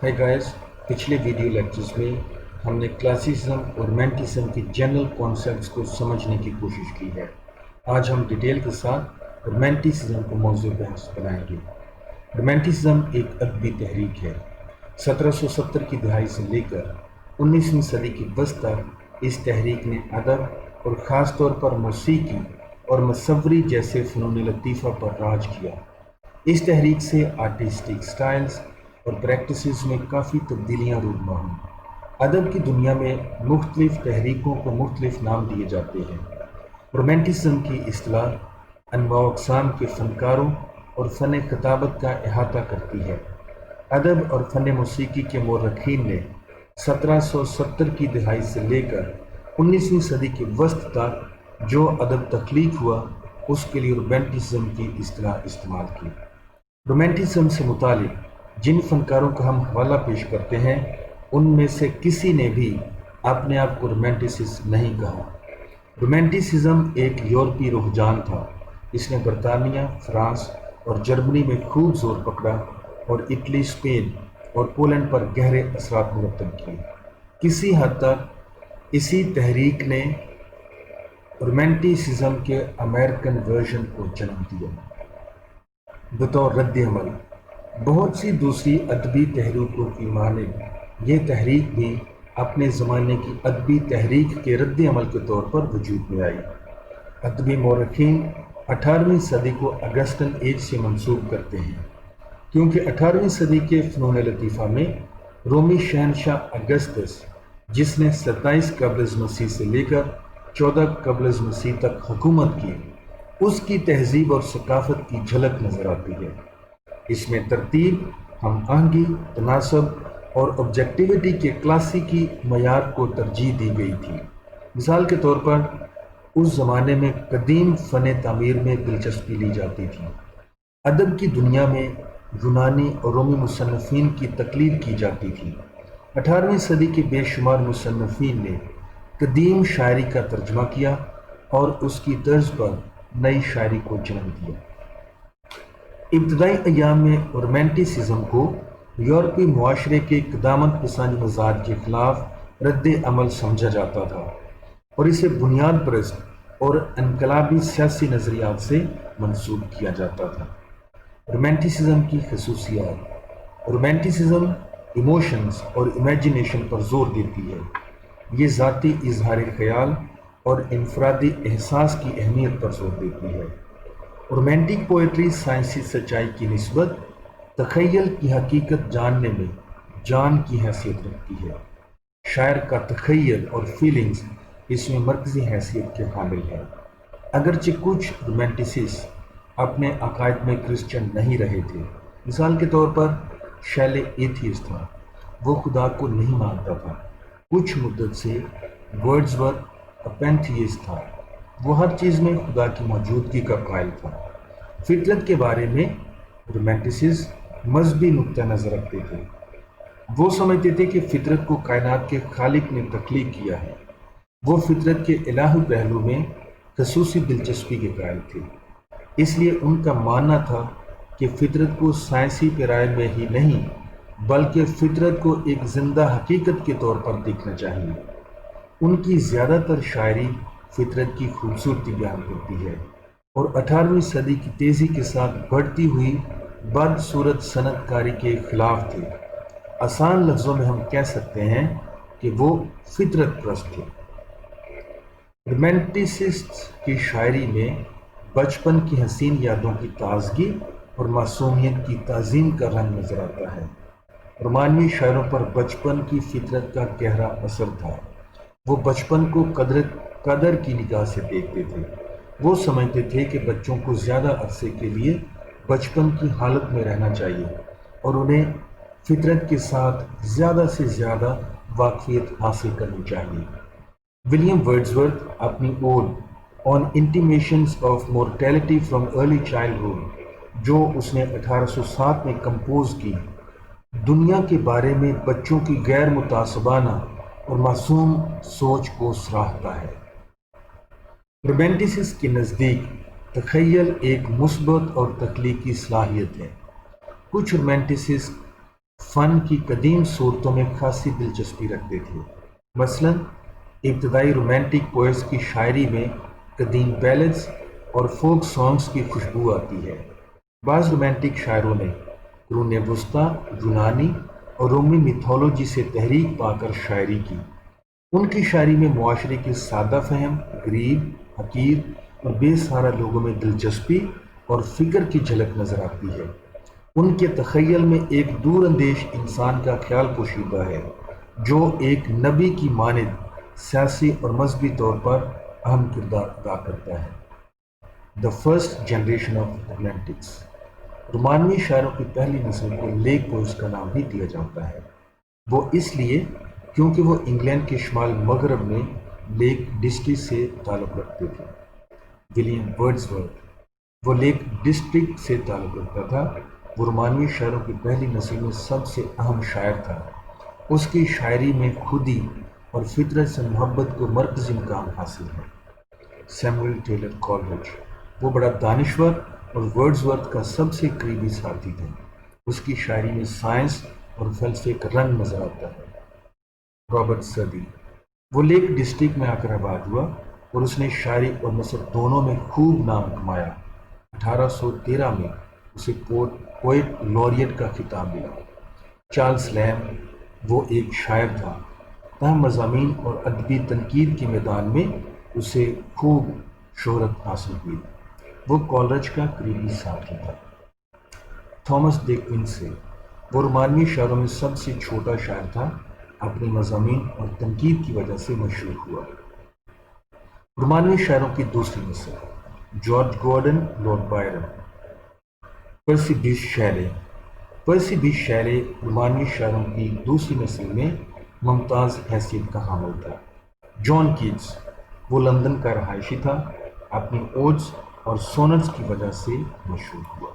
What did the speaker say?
ہے گائز، پچھلے video lectures میں ہم نے کلاسیسزم اور رومانٹسزم کے جنرل کانسیپٹس کو سمجھنے کی کوشش کی ہے۔ آج ہم ڈیٹیل کے ساتھ رومانٹسزم کو موضوع بحث بنائیں گے۔ رومانٹسزم ایک ادبی تحریک ہے۔ 1770 کی دہائی سے لے کر 19ویں صدی کے وسط تک اس تحریک نے ادب اور خاص طور پر موسیقی اور مصوری جیسے فنون لطیفہ پر راج کیا۔ اس تحریک سے آرٹسٹک سٹائلز اور پریکٹسز میں کافی تبدیلیاں رونما ہوئیں۔ ادب کی دنیا میں مختلف تحریکوں کو مختلف نام دیے جاتے ہیں۔ رومانٹسزم کی اصطلاح انواع و اقسام کے فنکاروں اور فن خطابت کا احاطہ کرتی ہے۔ ادب اور فن موسیقی کے مورخین نے 1770 کی دہائی سے لے کر 19ویں صدی کے وسط تک جو ادب تخلیق ہوا اس کے لیے رومانٹسزم کی اصطلاح استعمال کی۔ رومانٹسزم سے متعلق جن فنکاروں کا ہم حوالہ پیش کرتے ہیں ان میں سے کسی نے بھی اپنے آپ کو رومانٹسسٹ نہیں کہا۔ رومانٹسزم ایک یورپی رجحان تھا۔ اس نے برطانیہ، فرانس اور جرمنی میں خوب زور پکڑا اور اٹلی، اسپین اور پولینڈ پر گہرے اثرات مرتب کیے۔ کسی حد تک اسی تحریک نے رومانٹسزم کے امریکن ورژن کو جنم دیا۔ بطور رد عمل بہت سی دوسری ادبی تحریکوں کی مانند یہ تحریک بھی اپنے زمانے کی ادبی تحریک کے رد عمل کے طور پر وجود میں آئی۔ ادبی مورخین 18ویں صدی کو اگسٹن ایج سے منسوب کرتے ہیں، کیونکہ 18ویں صدی کے فنون لطیفہ میں رومی شہنشاہ اگسطس، جس نے 27 قبل از مسیح سے لے کر 14 قبل از مسیح تک حکومت کی، اس کی تہذیب اور ثقافت کی جھلک نظر آتی ہے۔ اس میں ترتیب، ہم آہنگی، تناسب اور آبجیکٹیوٹی کے کلاسیکی معیار کو ترجیح دی گئی تھی۔ مثال کے طور پر اس زمانے میں قدیم فن تعمیر میں دلچسپی لی جاتی تھی۔ ادب کی دنیا میں یونانی اور رومی مصنفین کی تقلید کی جاتی تھی۔ 18ویں صدی کے بے شمار مصنفین نے قدیم شاعری کا ترجمہ کیا اور اس کی طرز پر نئی شاعری کو جنم دیا۔ ابتدائی ایام میں رومانٹسزم کو یورپی معاشرے کے قدامت پسند مزاج کے خلاف رد عمل سمجھا جاتا تھا اور اسے بنیاد پرست اور انقلابی سیاسی نظریات سے منسوب کیا جاتا تھا۔ رومانٹسزم کی خصوصیات: رومانٹسزم ایموشنز اور امیجنیشن پر زور دیتی ہے۔ یہ ذاتی اظہار خیال اور انفرادی احساس کی اہمیت پر زور دیتی ہے۔ رومانٹک پوئٹری سائنسی سچائی کی نسبت تخیل کی حقیقت جاننے میں جان کی حیثیت رکھتی ہے۔ شاعر کا تخیل اور فیلنگز اس میں مرکزی حیثیت کے حامل ہیں۔ اگرچہ کچھ رومانٹسسٹ اپنے عقائد میں کرسچن نہیں رہے تھے، مثال کے طور پر شیلے ایتھیسٹ تھا، وہ خدا کو نہیں مانتا تھا۔ کچھ مدت سے ورڈزورتھ اپینتھیسٹ تھا، وہ ہر چیز میں خدا کی موجودگی کا قائل تھا۔ فطرت کے بارے میں رومانٹسسٹ مذہبی نقطہ نظر رکھتے تھے۔ وہ سمجھتے تھے کہ فطرت کو کائنات کے خالق نے تخلیق کیا ہے۔ وہ فطرت کے الہی پہلو میں خصوصی دلچسپی کے قائل تھے، اس لیے ان کا ماننا تھا کہ فطرت کو سائنسی پیرائے میں ہی نہیں بلکہ فطرت کو ایک زندہ حقیقت کے طور پر دیکھنا چاہیے۔ ان کی زیادہ تر شاعری فطرت کی خوبصورتی بیان کرتی ہے اور 18ویں صدی کی تیزی کے ساتھ بڑھتی ہوئی بدصورت صنعت کاری کے خلاف تھے۔ آسان لفظوں میں ہم کہہ سکتے ہیں کہ وہ فطرت پرست تھے۔ رومانٹسسٹ کی شاعری میں بچپن کی حسین یادوں کی تازگی اور معصومیت کی تعظیم کا رنگ نظر آتا ہے۔ رومانوی شاعروں پر بچپن کی فطرت کا گہرا اثر تھا۔ وہ بچپن کو قدر کی نگاہ سے دیکھتے تھے۔ وہ سمجھتے تھے کہ بچوں کو زیادہ عرصے کے لیے بچپن کی حالت میں رہنا چاہیے اور انہیں فطرت کے ساتھ زیادہ سے زیادہ واقفیت حاصل کرنی چاہیے۔ ولیم ورڈزورتھ اپنی ode on intimations of mortality from early childhood, جو اس نے 1807 میں کمپوز کی، دنیا کے بارے میں بچوں کی غیر متعصبانہ اور معصوم سوچ کو سراہتا ہے۔ رومانٹسسٹ کے نزدیک تخیل ایک مثبت اور تخلیقی صلاحیت ہے۔ کچھ رومانٹسسٹ فن کی قدیم صورتوں میں خاصی دلچسپی رکھتے تھے۔ مثلاً ابتدائی رومانٹک پوئٹس کی شاعری میں قدیم بیلڈز اور فوک سانگز کی خوشبو آتی ہے۔ بعض رومانٹک شاعروں نے قرون وسطیٰ یونانی اور رومی میتھولوجی سے تحریک پا کر شاعری کی۔ ان کی شاعری میں معاشرے کے سادہ فہم، غریب، حقیر اور بے سہارا لوگوں میں دلچسپی اور فکر کی جھلک نظر آتی ہے۔ ان کے تخیل میں ایک دور اندیش انسان کا خیال پوشیدہ ہے جو ایک نبی کی مانند سیاسی اور مذہبی طور پر اہم کردار ادا کرتا ہے۔ دا فرسٹ جنریشن آف رومانٹکس، رومانوی شاعروں کی پہلی نسل کو لیک پوئٹس کا نام بھی دیا جاتا ہے۔ وہ اس لیے کیونکہ وہ انگلینڈ کے شمال مغرب میں لیک ڈسٹرکٹ سے تعلق رکھتے تھے۔ ولیم ورڈزورتھ وہ لیک ڈسٹرکٹ سے تعلق رکھتا تھا۔ وہ رومانوی شاعروں کی پہلی نسل میں سب سے اہم شاعر تھا۔ اس کی شاعری میں خودی اور فطرت سے محبت کو مرکزی مقام حاصل ہے۔ سیموئل ٹیلر کولرج وہ بڑا دانشور اور ورڈزورتھ کا سب سے قریبی ساتھی تھے۔ اس کی شاعری میں سائنس اور فلسفے کا رنگ نظر آتا ہے۔ رابرٹ سدی وہ لیک ڈسٹرکٹ میں آ کر آباد ہوا اور اس نے شاعری اور نثر دونوں میں خوب نام کمایا۔ 1813 میں اسے پوئٹ لوریٹ کا خطاب ملا۔ چارلس لیم وہ ایک شاعر تھا، تاہم مضامین اور ادبی تنقید کے میدان میں اسے خوب شہرت حاصل ہوئی۔ وہ کولرج کا قریبی ساتھی تھا۔ تھامس ڈے کوئنسی وہ رومانوی شاعروں میں سب سے چھوٹا شاعر تھا، اپنے مضامین اور تنقید کی وجہ سے مشہور ہوا۔ رومانوی شاعروں کی دوسری نسل، جارج گورڈن، لارڈ بائرن، پرسی بیش شیلے رومانوی شاعروں کی دوسری نسل میں ممتاز حیثیت کا حامل تھا۔ جان کیٹس وہ لندن کا رہائشی تھا، اپنی اوڈز اور سونٹس کی وجہ سے مشہور ہوا۔